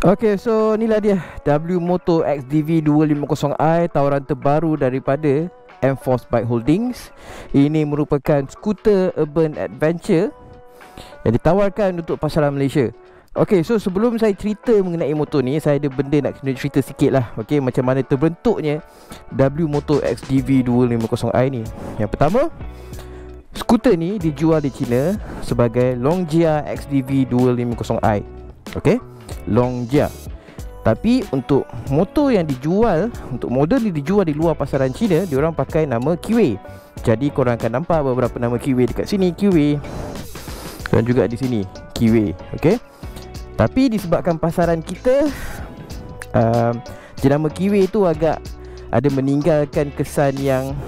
Okay, so inilah dia W Moto XDV 250i, tawaran terbaru daripada M-Force Bike Holdings. Ini merupakan skuter urban adventure yang ditawarkan untuk pasaran Malaysia. Okay, so sebelum saya cerita mengenai motor ni, saya ada benda nak kena cerita sikit lah. Okay, macam mana terbentuknya W Moto XDV 250i ni. Yang pertama, skuter ni dijual di China sebagai Longjia XDV 250i. Okay, Longjia. Tapi untuk motor yang dijual, untuk model ni dijual di luar pasaran China, diorang pakai nama Kiwi. Jadi korang akan nampak beberapa nama Kiwi dekat sini, Kiwi, dan juga di sini Kiwi. Okay, tapi disebabkan pasaran kita jenama Kiwi tu agak ada meninggalkan kesan yang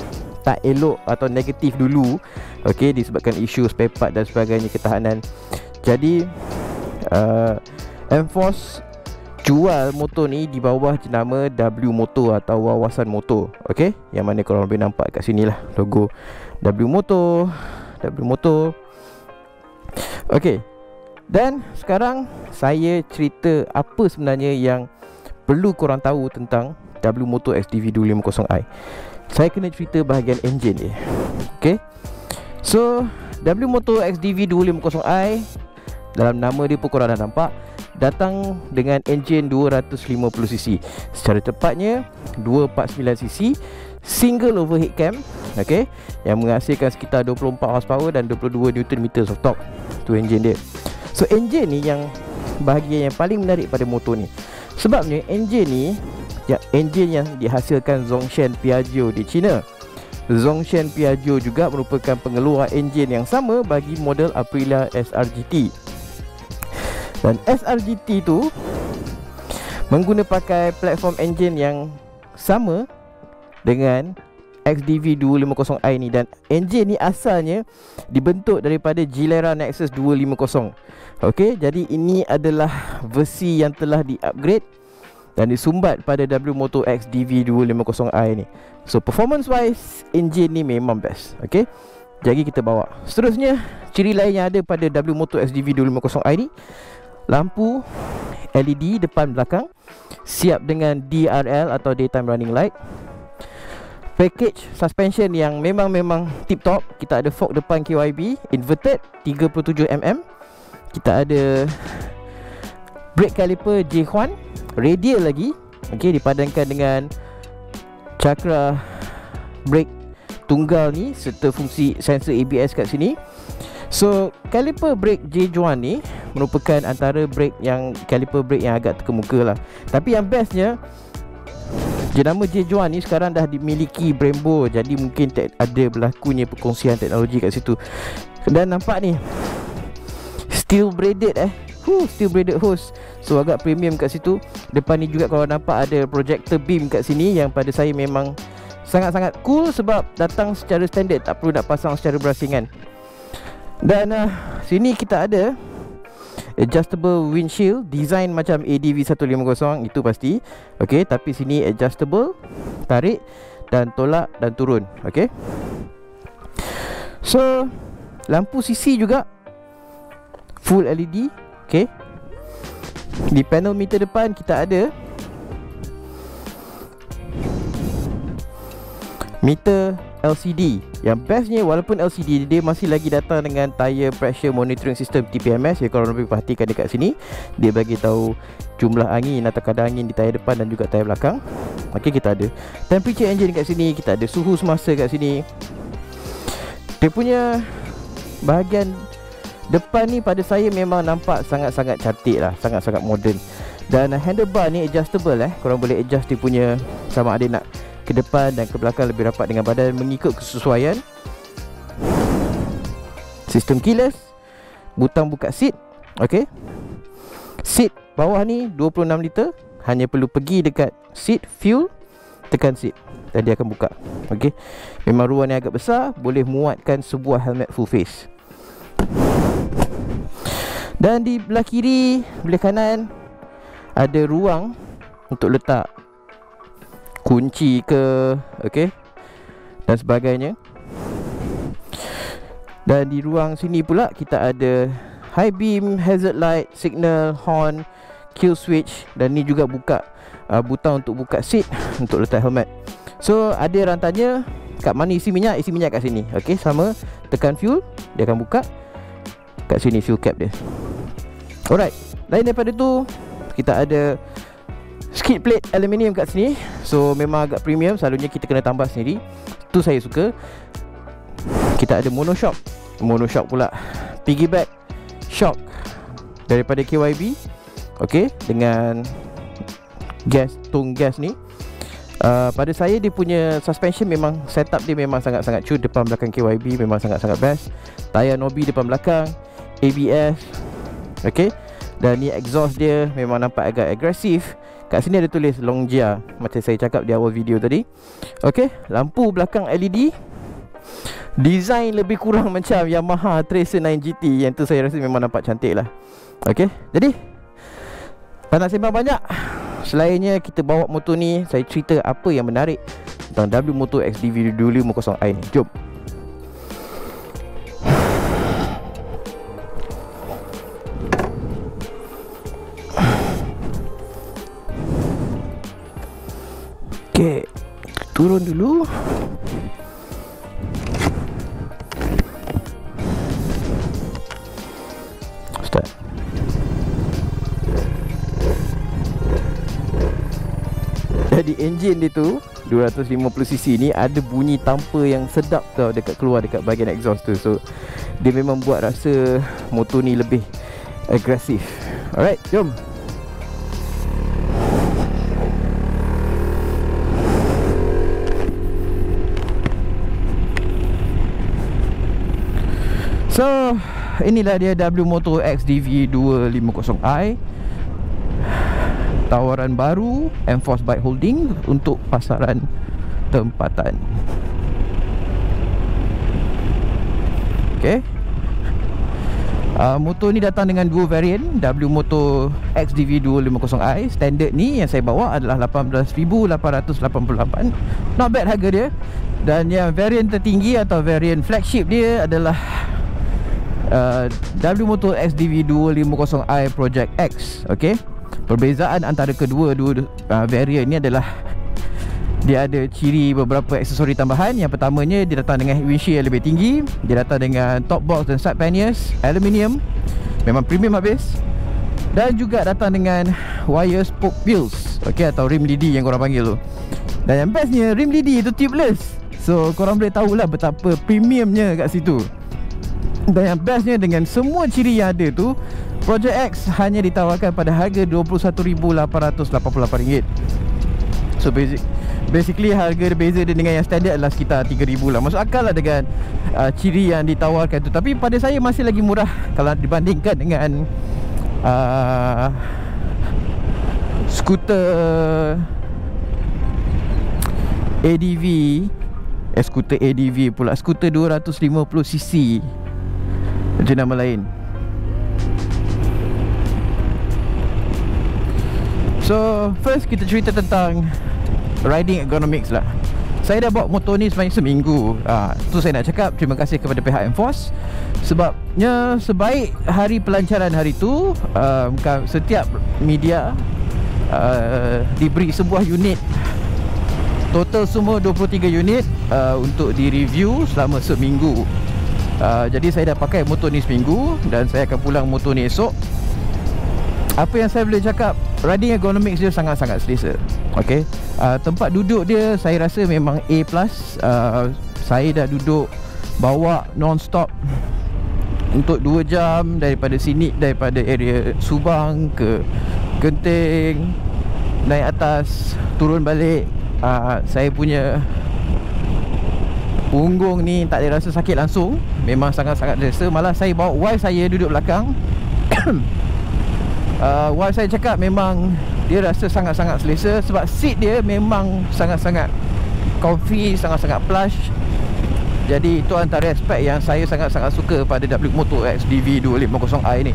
tak elok atau negatif dulu. Okay, disebabkan isu spare part dan sebagainya, ketahanan. Jadi M-Force jual motor ni di bawah jenama W Moto atau Wawasan Motor. Okay, yang mana korang boleh nampak kat sini lah logo W Moto, W Moto. Okay, dan sekarang saya cerita apa sebenarnya yang perlu korang tahu tentang W Moto XDV 250i. Saya kena cerita bahagian enjin dia. Okay, so W Moto XDV 250i, dalam nama dia pun korang dah nampak, datang dengan enjin 250cc. Secara tepatnya 249cc single overhead cam. Okay, yang menghasilkan sekitar 24 horsepower dan 22 Nm of torque. Tu enjin dia. So enjin ni yang bahagian yang paling menarik pada motor ni. Sebabnya enjin ni ya, enjin yang dihasilkan Zhongshan Piaggio di China. Zhongshan Piaggio juga merupakan pengeluar enjin yang sama bagi model Aprilia SRGT. Dan SRGT tu pakai platform enjin yang sama dengan XDV 250i ni. Dan enjin ni asalnya dibentuk daripada Gilera Nexus 250. Okey, jadi ini adalah versi yang telah di-upgrade dan disumbat pada W Moto XDV 250i ni. So performance wise, enjin ni memang best. Okey, jadi kita bawa. Seterusnya, ciri lain yang ada pada W Moto XDV 250i ni, lampu LED depan belakang siap dengan DRL atau Daytime Running Light. Package suspension yang memang tip top. Kita ada fork depan KYB inverted 37mm. Kita ada brake caliper J-Huan radial lagi. Okey, dipadankan dengan cakra brake tunggal ni serta fungsi sensor ABS kat sini. So caliper brake J-Juan ni merupakan antara caliper brake yang agak terkemuka lah. Tapi yang bestnya, jenama J-Juan ni sekarang dah dimiliki Brembo. Jadi mungkin ada berlakunya perkongsian teknologi kat situ. Dan nampak ni steel braided steel braided hose. So agak premium kat situ. Depan ni juga kalau nampak ada projector beam kat sini, yang pada saya memang sangat-sangat cool sebab datang secara standard, tak perlu nak pasang secara berasingan. Dan sini kita ada adjustable windshield, design macam ADV 150, itu pasti. Okey, tapi sini adjustable, tarik dan tolak dan turun. Okey, so lampu sisi juga full LED. Okey, di panel meter depan kita ada meter LCD. Yang bestnya, walaupun LCD, dia masih lagi datang dengan tire pressure monitoring system TPMS. Ya, kalau lebih perhatikan dekat sini, dia bagi tahu jumlah angin atau kadar angin di tayar depan dan juga tayar belakang. Okey, kita ada temperature engine kat sini, kita ada suhu semasa kat sini. Dia punya bahagian depan ni pada saya memang nampak sangat-sangat cantik lah, sangat-sangat modern. Dan handlebar ni adjustable. Korang boleh adjust dia punya, sama ada nak ke depan dan ke belakang lebih rapat dengan badan mengikut kesesuaian. Sistem keyless, butang buka seat. Okey, seat bawah ni 26 liter. Hanya perlu pergi dekat seat fuel, tekan seat dan dia akan buka. Okey, memang ruang yang agak besar, boleh muatkan sebuah helmet full face. Dan di belah kiri, belah kanan ada ruang untuk letak kunci ke, okey, dan sebagainya. Dan di ruang sini pula kita ada high beam, hazard light, signal, horn. kill switch, dan ni juga buka butang untuk buka seat untuk letak helmet. So ada rantannya kat mana isi minyak kat sini. Okey, sama tekan fuel, dia akan buka kat sini fuel cap dia. Alright, lain daripada tu kita ada skid plate aluminium kat sini. So memang agak premium, selalunya kita kena tambah sendiri. Tu saya suka. Kita ada monoshock pula, piggyback shock daripada KYB. Okey, dengan tong gas ni. Pada saya dia punya suspension memang setup dia memang sangat-sangat cute. Depan belakang KYB memang sangat-sangat best. Tayar Nobi depan belakang, ABS. Okey, dan ni exhaust dia memang nampak agak agresif. Kat sini ada tulis Longia macam saya cakap di awal video tadi. Okey, lampu belakang LED. Design lebih kurang macam Yamaha Tracer 9 GT. Yang tu saya rasa memang nampak cantik lah. Okey, jadi tak nak sembang banyak. Selainnya kita bawa motor ni, saya cerita apa yang menarik tentang W Moto XDV 250i ni. Jom. Okey, turun dulu. Start. Jadi enjin dia tu 250cc ni ada bunyi tanpa yang sedap tau dekat keluar dekat bahagian exhaust tu. So dia memang buat rasa motor ni lebih agresif. Alright, jom. So inilah dia W Moto XDV 250i. Tawaran baru Enforce Bike Holding untuk pasaran tempatan. Okay, motor ni datang dengan dua variant, W Moto XDV 250i. Standard ni yang saya bawa adalah 18,888. Not bad harga dia. Dan yang variant tertinggi atau variant flagship dia adalah W Moto XDV 250i Project X. Okay, perbezaan antara kedua variant ni adalah dia ada ciri beberapa aksesori tambahan. Yang pertamanya, dia datang dengan windshield yang lebih tinggi. Dia datang dengan top box dan side panniers aluminium, memang premium habis. Dan juga datang dengan wire spoke wheels, okay, atau rim lidi yang korang panggil tu. Dan yang bestnya, rim lidi itu tubeless. So korang boleh tahulah betapa premiumnya kat situ. Dan yang bestnya, dengan semua ciri yang ada tu, Project X hanya ditawarkan pada harga RM21,888. So basically harga beza dia dengan yang standard adalah sekitar RM3,000 lah. Masuk akal lah dengan ciri yang ditawarkan tu. Tapi pada saya masih lagi murah kalau dibandingkan dengan skuter ADV. Skuter ADV pula, skuter 250cc jenama lain. So first kita cerita tentang riding ergonomics lah. Saya dah bawa motor ni sebanyak seminggu. Tu saya nak cakap terima kasih kepada pihak Enforce. Sebabnya sebaik hari pelancaran hari tu, setiap media diberi sebuah unit. Total semua 23 unit untuk di-review selama seminggu. Jadi saya dah pakai motor ni seminggu dan saya akan pulang motor ni esok. Apa yang saya boleh cakap, riding ergonomics dia sangat-sangat selesa. Okay, tempat duduk dia saya rasa memang A+. Saya dah duduk bawa non-stop untuk 2 jam daripada sini, daripada area Subang ke Genting, naik atas, turun balik. Saya punya punggung ni tak ada rasa sakit langsung. Memang sangat-sangat selesa. Malah saya bawa wife saya duduk belakang. Wife saya cakap memang dia rasa sangat-sangat selesa. Sebab seat dia memang sangat-sangat comfy, sangat-sangat plush. Jadi itu antara aspek yang saya sangat-sangat suka pada W Moto XDV 250i ni.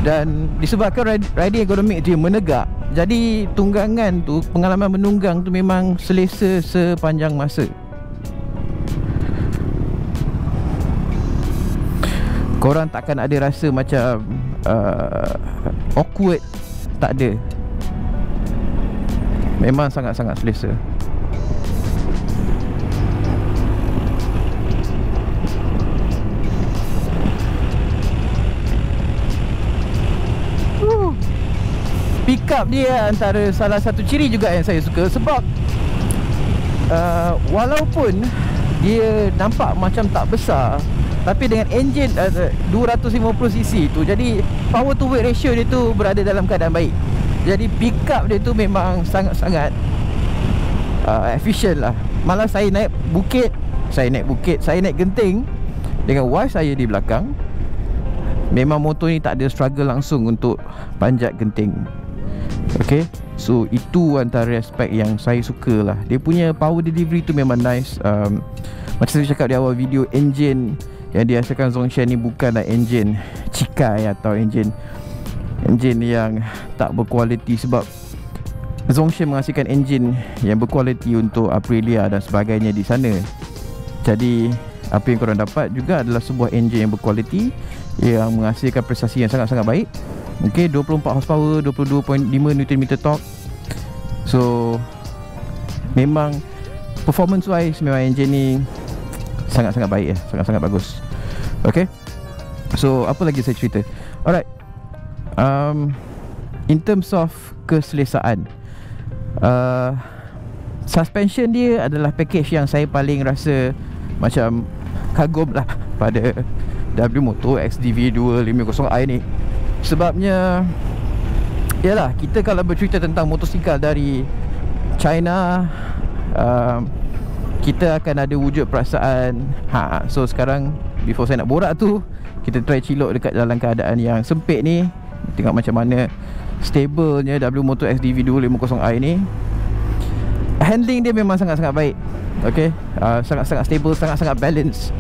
Dan disebabkan riding ergonomic dia menegak, jadi tunggangan tu, pengalaman menunggang tu memang selesa sepanjang masa. korang takkan ada rasa macam awkward. Tak ada. Memang sangat-sangat selesa. Pick up dia antara salah satu ciri juga yang saya suka. Sebab walaupun dia nampak macam tak besar, tapi dengan enjin 250cc tu, jadi power to weight ratio dia tu berada dalam keadaan baik. Jadi pick up dia tu memang sangat-sangat efficient lah. Malah saya naik bukit, saya naik genting dengan wife saya di belakang, memang motor ni tak ada struggle langsung untuk panjat genting. Okay, so itu antara aspek yang saya suka lah. Dia punya power delivery tu memang nice. Macam saya cakap di awal video, enjin yang dihasilkan Zhongshan ni bukanlah enjin cikai atau enjin yang tak berkualiti. Sebab Zhongshan menghasilkan enjin yang berkualiti untuk Aprilia dan sebagainya di sana. Jadi apa yang korang dapat juga adalah sebuah enjin yang berkualiti, yang menghasilkan prestasi yang sangat-sangat baik. Okay, 24 horsepower, 22.5 Nm torque. So memang performance wise memang enjin ni sangat-sangat baik ya, sangat-sangat bagus. Okay, so apa lagi saya cerita? Alright, in terms of keselesaan, suspension dia adalah package yang saya paling rasa macam kagum lah pada W Moto XDV 250i ni. Sebabnya yalah, kita kalau bercerita tentang motosikal dari China, kita akan ada wujud perasaan so sekarang, before saya nak borak tu, kita try cilok dekat dalam keadaan yang sempit ni. Tengok macam mana stablenya W Moto XDV 250i ni. Handling dia memang sangat-sangat baik. Okay, sangat-sangat stable, sangat-sangat balance.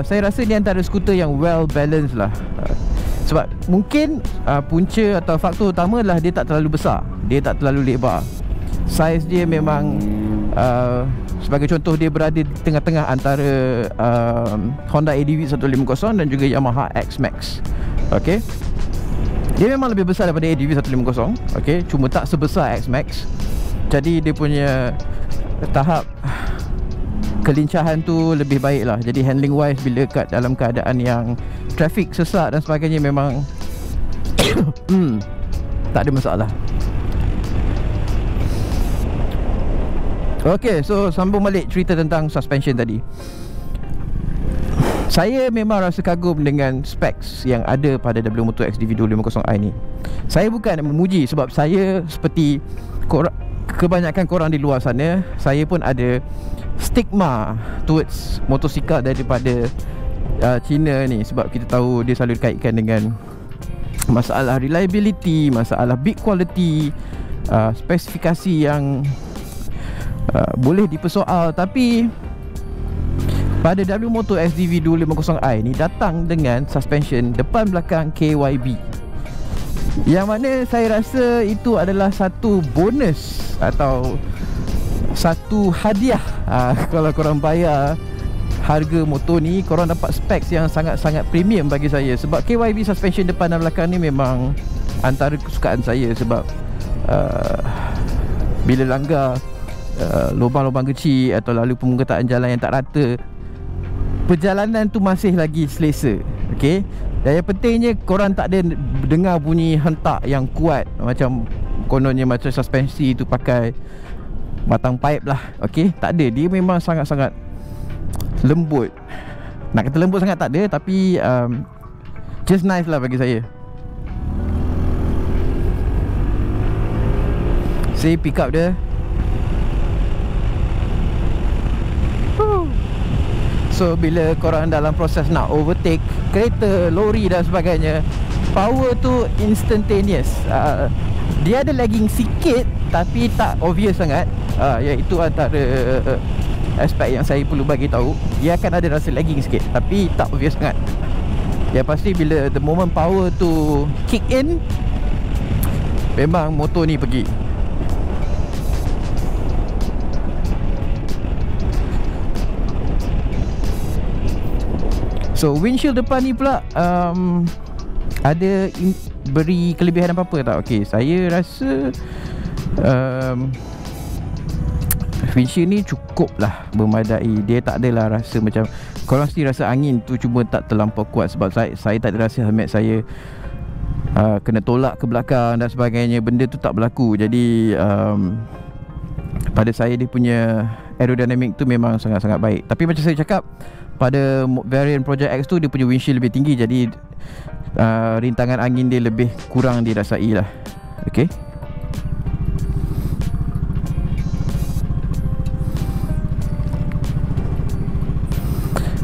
Saya rasa ni antara skuter yang well balanced lah. Sebab mungkin punca atau faktor utama adalah dia tak terlalu besar, dia tak terlalu lebar. Saiz dia memang sebagai contoh, dia berada di tengah-tengah antara Honda ADV 150 dan juga Yamaha X-Max. Okay, dia memang lebih besar daripada ADV 150. Okay, cuma tak sebesar X-Max. Jadi dia punya tahap kelincahan tu lebih baik lah. Jadi handling wise, bila kat dalam keadaan yang trafik sesak dan sebagainya, memang tak ada masalah. Okay, so sambung balik cerita tentang suspension tadi. Saya memang rasa kagum dengan specs yang ada pada W Moto XDV 250i ni. Saya bukan memuji, sebab saya seperti kebanyakan korang di luar sana, saya pun ada stigma towards motosikal daripada China ni. Sebab kita tahu dia selalu dikaitkan dengan masalah reliability, masalah build quality, spesifikasi yang boleh dipersoal. Tapi pada W Moto XDV 250i ni datang dengan suspension depan belakang KYB, yang mana saya rasa itu adalah satu bonus atau satu hadiah. Kalau korang bayar harga motor ni, korang dapat specs yang sangat-sangat premium bagi saya. Sebab KYB suspension depan dan belakang ni memang antara kesukaan saya. Sebab bila langgar lubang-lubang kecil atau lalu pemerkataan jalan yang tak rata, perjalanan tu masih lagi selesa. Okay, dan yang pentingnya korang tak ada dengar bunyi hentak yang kuat, macam kononnya macam suspensi tu pakai batang pipe lah. Okay, tak ada. Dia memang sangat-sangat lembut. Nak kata lembut sangat tak ada, tapi just nice lah bagi saya. See pick up dia. So bila korang dalam proses nak overtake kereta, lori dan sebagainya, power tu instantaneous. Dia ada lagging sikit tapi tak obvious sangat. Iaitu antara aspek yang saya perlu bagi tahu. Dia akan ada rasa lagging sikit tapi tak obvious sangat. Yang pasti bila the moment power tu kick in, memang motor ni pergi. So windshield depan ni pula ada beri kelebihan apa-apa tak? Okay, saya rasa windshield ni cukup lah, memadai. Dia tak adalah rasa macam, korang mesti rasa angin tu cuma tak terlampau kuat. Sebab saya tak ada rasa helmet saya kena tolak ke belakang dan sebagainya. Benda tu tak berlaku. Jadi pada saya dia punya aerodynamic tu memang sangat-sangat baik. Tapi macam saya cakap, pada variant Project X tu dia punya windshield lebih tinggi. Jadi rintangan angin dia lebih kurang dirasai lah. Okay.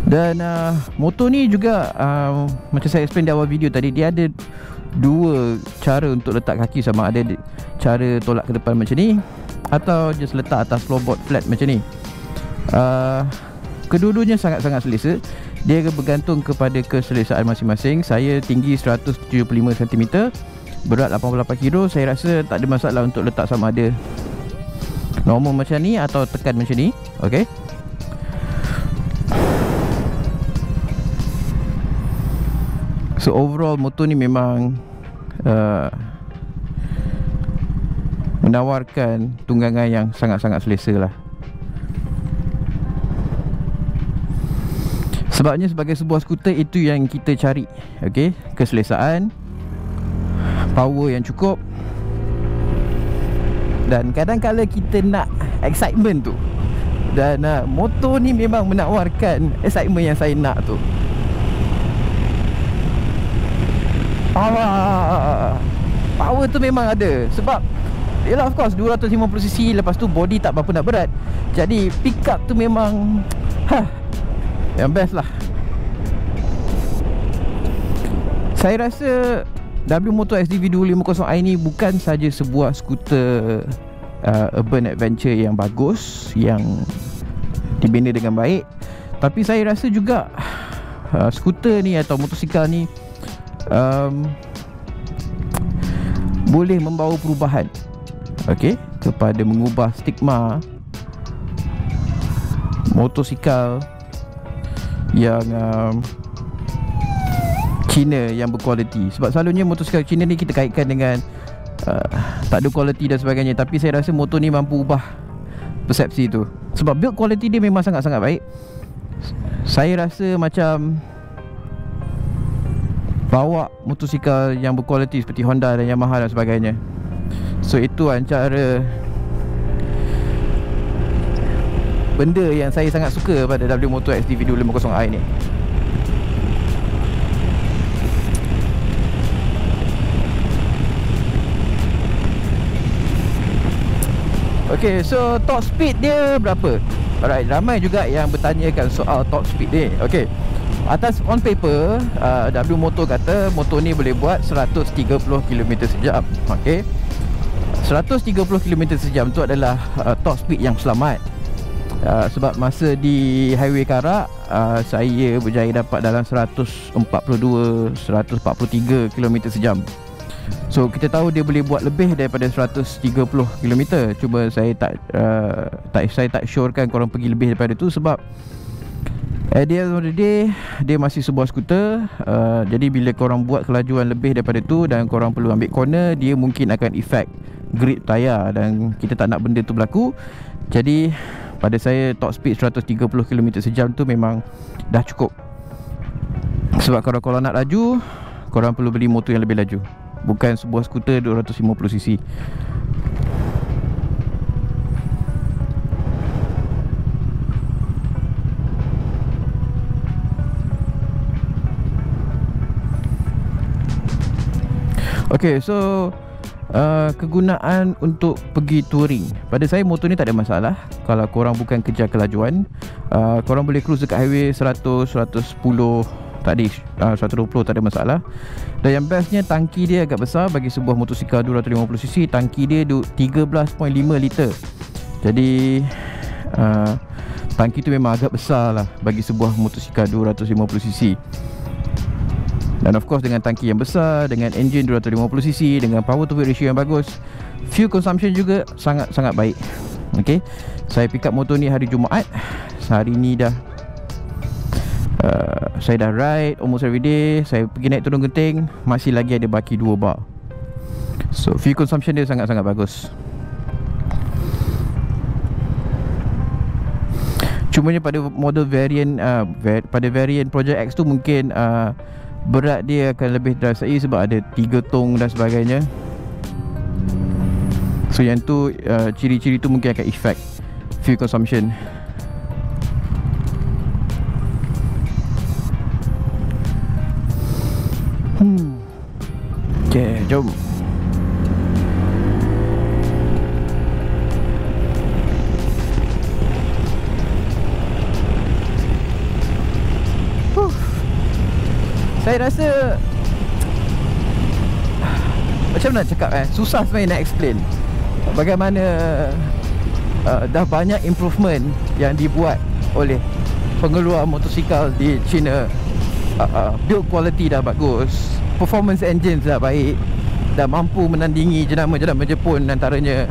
Dan motor ni juga macam saya explain di awal video tadi, dia ada dua cara untuk letak kaki. Sama ada cara tolak ke depan macam ni, atau just letak atas floorboard flat macam ni. Kedua-duanya sangat-sangat selesa. Dia bergantung kepada keselesaan masing-masing. Saya tinggi 175 cm, berat 88 kg. Saya rasa tak ada masalah untuk letak sama ada normal macam ni atau tekan macam ni. Okay. So overall motor ni memang menawarkan tunggangan yang sangat-sangat selesa lah. Sebabnya sebagai sebuah skuter, itu yang kita cari. Okay, keselesaan, power yang cukup, dan kadang-kadang kita nak excitement tu. Dan motor ni memang menawarkan excitement yang saya nak tu. Power tu memang ada. Sebab yalah, of course 250cc, lepas tu body tak berapa nak berat. Jadi pick up tu memang yang best lah. Saya rasa W-Moto XDV 250i ni bukan saja sebuah skuter urban adventure yang bagus, yang dibina dengan baik, tapi saya rasa juga skuter ni atau motosikal ni boleh membawa perubahan, okay, kepada mengubah stigma motosikal yang Cina yang berkualiti. Sebab selalunya motosikal Cina ni kita kaitkan dengan tak ada kualiti dan sebagainya. Tapi saya rasa motor ni mampu ubah persepsi tu. Sebab build quality dia memang sangat-sangat baik. Saya rasa macam bawa motosikal yang berkualiti seperti Honda dan Yamaha dan sebagainya. So itu antara benda yang saya sangat suka pada W-Moto XDV 250i ni. Okay, so top speed dia berapa? Alright, ramai juga yang bertanyakan soal top speed ni. Okay, atas on paper W-Moto kata motor ni boleh buat 130 km sejam. Okay, 130 km sejam tu adalah top speed yang selamat. Sebab masa di Highway Karak saya berjaya dapat dalam 142, 143 km sejam. So kita tahu dia boleh buat lebih daripada 130 km. Cuma saya tak syorkan korang pergi lebih daripada tu. Sebab at the end of the day, dia masih sebuah skuter. Jadi bila korang buat kelajuan lebih daripada tu dan korang perlu ambil corner, dia mungkin akan efek grip tayar, dan kita tak nak benda tu berlaku. Jadi pada saya top speed 130 km sejam tu memang dah cukup. Sebab kalau korang nak laju, korang perlu beli motor yang lebih laju, bukan sebuah skuter 250cc. Okay, so kegunaan untuk pergi touring, pada saya motor ni tak ada masalah. Kalau korang bukan kejar kelajuan, korang boleh cruise dekat highway 100, 110, tak ada 120, tak ada masalah. Dan yang bestnya, tangki dia agak besar bagi sebuah motosikal 250cc. Tangki dia 13.5 liter. Jadi tangki tu memang agak besar lah bagi sebuah motosikal 250cc. Dan of course dengan tangki yang besar, dengan engine 250cc, dengan power to weight ratio yang bagus, fuel consumption juga sangat-sangat baik. Okay, saya pick up motor ni hari Jumaat. Hari ni dah Saya dah ride almost every day. Saya pergi naik turun genting, masih lagi ada baki 2 bar. So fuel consumption dia sangat-sangat bagus. Cumanya pada model variant pada variant Project X tu mungkin berat dia akan lebih terasai sebab ada 3 tong dan sebagainya. So yang tu ciri-ciri tu mungkin akan effect fuel consumption. Okay, jom. Saya rasa macam mana cakap susah sebenarnya nak explain bagaimana dah banyak improvement yang dibuat oleh pengeluar motosikal di China. Build quality dah bagus, performance engine dah baik, dah mampu menandingi jenama-jenama Jepun antaranya.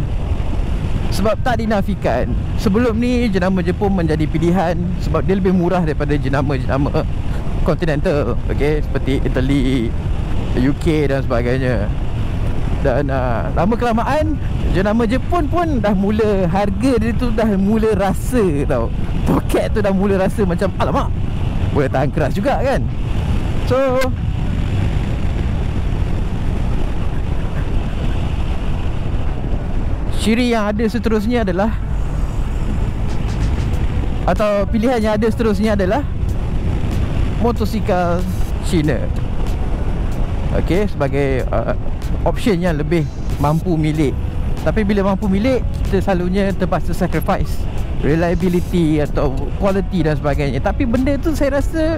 Sebab tak dinafikan, sebelum ni jenama Jepun menjadi pilihan sebab dia lebih murah daripada jenama-jenama continental, okay, seperti Italy, UK dan sebagainya. Dan lama kelamaan jenama Jepun pun dah mula, harga dia tu dah mula rasa tau. Poket tu dah mula rasa macam alamak, boleh tahan keras juga kan. So ciri yang ada seterusnya adalah, atau pilihan yang ada seterusnya adalah motosikal China. Okay, sebagai option yang lebih mampu milik. Tapi bila mampu milik, kita selalunya terpaksa sacrifice reliability atau quality dan sebagainya. Tapi benda tu saya rasa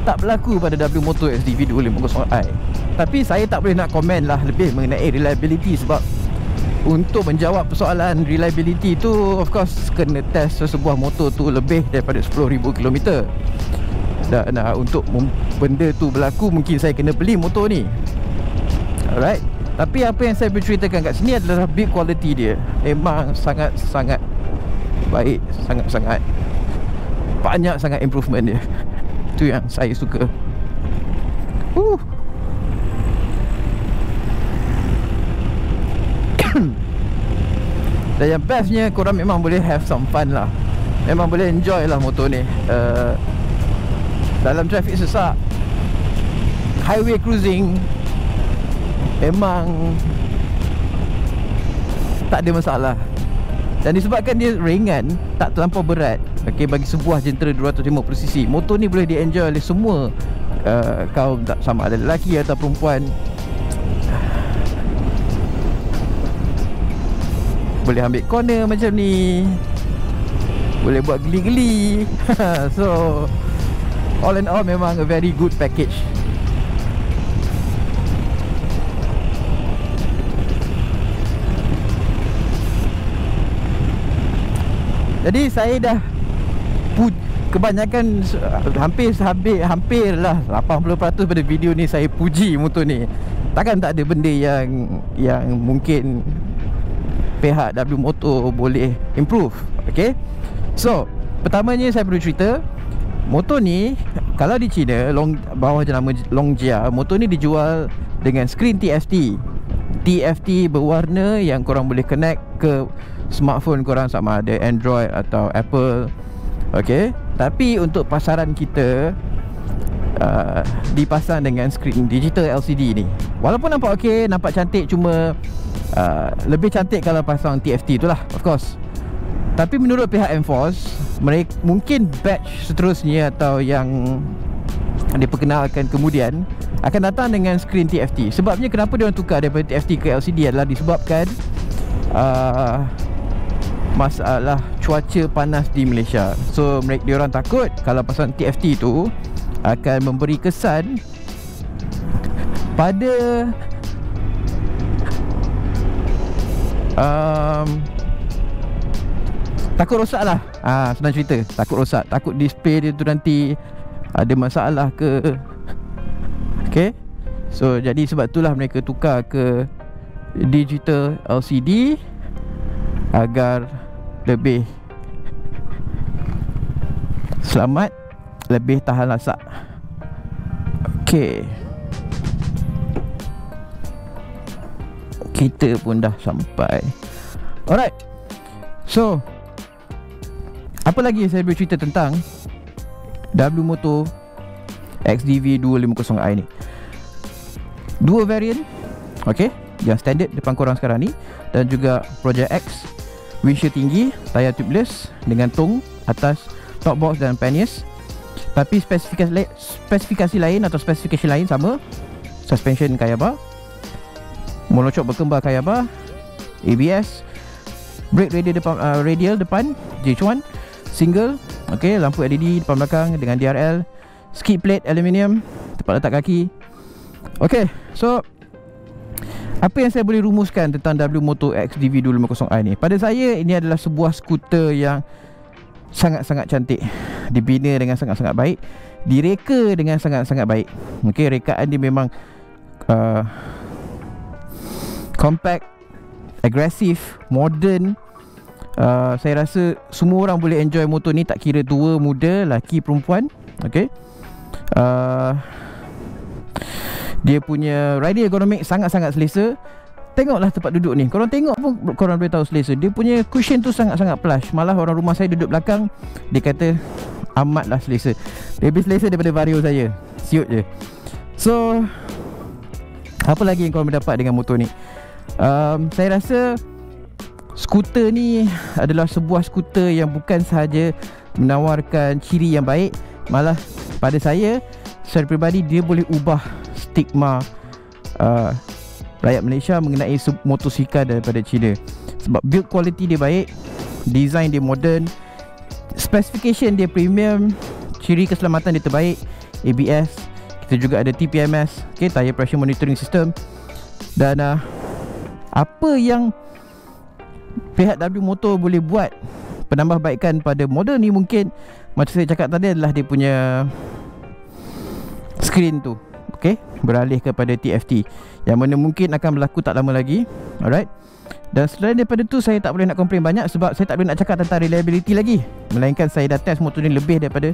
tak berlaku pada W Moto XDV 250i. Tapi saya tak boleh nak komen lah lebih mengenai reliability sebab untuk menjawab persoalan reliability tu, of course kena test sebuah motor tu lebih daripada 10,000 km. Dan untuk benda tu berlaku, mungkin saya kena beli motor ni. Alright. Tapi apa yang saya berceritakan kat sini adalah build quality dia memang sangat-sangat baik, sangat-sangat banyak sangat improvement dia. Itu yang saya suka. Dan yang bestnya, korang memang boleh have some fun lah. Memang boleh enjoy lah motor ni. Dalam traffic sesak, highway cruising, memang tak ada masalah. Dan disebabkan dia ringan, tak terlampau berat, okay, bagi sebuah Genera 250cc, motor ni boleh di-enjoy oleh semua kaum, tak sama ada lelaki atau perempuan. Boleh ambil corner macam ni, boleh buat geli-geli. So all in all, memang a very good package. Jadi saya dah kebanyakan, hampirlah 80% pada video ni saya puji motor ni. Takkan tak ada benda yang mungkin pihak W Moto boleh improve. Okay, so pertamanya saya perlu cerita, motor ni kalau di China, bawah jenama Longjia, motor ni dijual dengan skrin TFT. TFT berwarna yang korang boleh connect ke smartphone korang, sama ada Android atau Apple. Okay, tapi untuk pasaran kita dipasang dengan skrin digital LCD ni. Walaupun nampak okay, nampak cantik, cuma lebih cantik kalau pasang TFT tu lah, of course. Tapi menurut pihak Enforce, mereka mungkin batch seterusnya atau yang diperkenalkan kemudian akan datang dengan skrin TFT. Sebabnya kenapa dia orang tukar daripada TFT ke LCD adalah disebabkan masalah cuaca panas di Malaysia. So dia orang takut kalau pasang TFT tu akan memberi kesan pada takut rosak lah. Senang cerita, takut rosak, takut display dia tu nanti ada masalah ke. Okay, so jadi sebab itulah mereka tukar ke digital LCD agar lebih selamat lebih tahan lasak. Okay, kita pun dah sampai. Alright, so apa lagi saya boleh cerita tentang WMoto XDV 250i ni? Dua variant, okay, yang standard depan korang sekarang ni, dan juga Project X, windshield tinggi, tayar tubeless dengan tong atas top box dan panniers. Tapi spesifikasi lain atau spesifikasi lain sama. Suspension Kayaba, monocok berkembar Kayaba, ABS, brake radial depan GH1 single, okay, lampu LED depan belakang dengan DRL, skid plate aluminium tempat letak kaki. Okay, so apa yang saya boleh rumuskan tentang WMoto XDV 250i ni? Pada saya, ini adalah sebuah skuter yang sangat-sangat cantik, dibina dengan sangat-sangat baik, direka dengan sangat-sangat baik. Okay, rekaan dia memang compact, agresif, modern. Saya rasa semua orang boleh enjoy motor ni, tak kira tua, muda, lelaki, perempuan. Okay, dia punya rider ergonomik sangat-sangat selesa. Tengoklah tempat duduk ni, korang tengok pun korang boleh tahu selesa. Dia punya cushion tu sangat-sangat plush. Malah orang rumah saya duduk belakang, dia kata amatlah selesa. Lebih selesa daripada Vario saya. Siut je. So, apa lagi yang korang mendapat dengan motor ni? Saya rasa skuter ni adalah sebuah skuter yang bukan sahaja menawarkan ciri yang baik, malah pada saya secara peribadi, dia boleh ubah stigma rakyat Malaysia mengenai motosikal daripada China. Sebab build quality dia baik, design dia modern, specification dia premium, ciri keselamatan dia terbaik, ABS, kita juga ada TPMS, okay, tire pressure monitoring system. Dan apa yang pihak WMoto boleh buat penambahbaikan pada model ni, mungkin macam saya cakap tadi, adalah dia punya screen tu, okay, beralih kepada TFT, yang mana mungkin akan berlaku tak lama lagi. Alright. Dan selain daripada tu, saya tak boleh nak komplain banyak, sebab saya tak boleh nak cakap tentang reliability lagi, melainkan saya dah test motor ni lebih daripada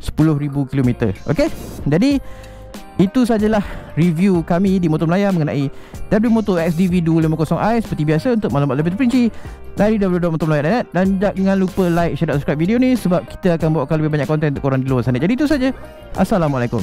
10,000 km. Okay, jadi itu sajalah review kami di Motor Melaya mengenai WMoto XDV 250i. Seperti biasa, untuk maklumat lebih terperinci dari www.motormelaya.net, dan jangan lupa like, share dan subscribe video ni, sebab kita akan bawakan lebih banyak konten untuk korang di luar sana. Jadi itu saja. Assalamualaikum.